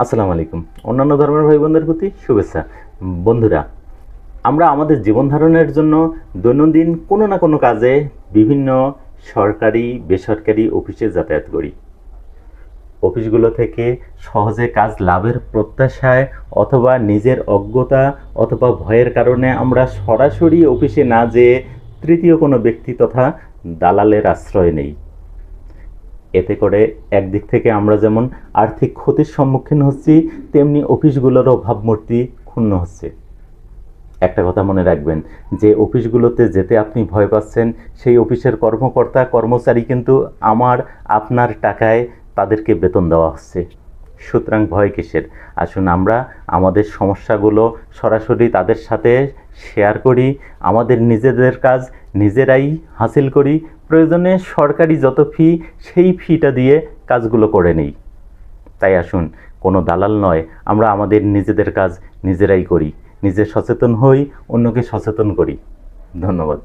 আসসালামু আলাইকুম। অন্যান্য ধর্মের ভাই বোনদের প্রতি শুভেচ্ছা। বন্ধুরা, আমরা আমাদের জীবন ধারণের জন্য দৈনন্দিন কোনো না কোনো কাজে বিভিন্ন সরকারি বেসরকারি অফিসে যাতায়াত করি। অফিসগুলো থেকে সহজে কাজ লাভের প্রত্যাশায় অথবা নিজের অজ্ঞতা অথবা ভয়ের কারণে আমরা সরাসরি অফিসে না যেয়ে তৃতীয় কোনো ব্যক্তি তথা দালালের আশ্রয় নেই। এতে করে একদিক থেকে আমরা যেমন আর্থিক ক্ষতির সম্মুখীন হচ্ছি, তেমনি অফিসগুলোরও ভাবমূর্তি ক্ষুণ্ণ হচ্ছে। একটা কথা মনে রাখবেন, যে অফিসগুলোতে যেতে আপনি ভয় পাচ্ছেন, সেই অফিসের কর্মকর্তা কর্মচারী কিন্তু আপনার টাকায় তাদেরকে বেতন দেওয়া হচ্ছে। সুতরাং ভয় কিসের? আসুন আমরা আমাদের সমস্যাগুলো সরাসরি তাদের সাথে শেয়ার করি, আমাদের নিজেদের কাজ নিজেরাই হাসিল করি, প্রয়োজনে সরকারি যত ফি সেই ফিটা দিয়ে কাজগুলো করে নিই। তাই আসুন, কোনো দালাল নয়, আমরা আমাদের নিজেদের কাজ নিজেরাই করি, নিজে সচেতন হই, অন্যকে সচেতন করি। ধন্যবাদ।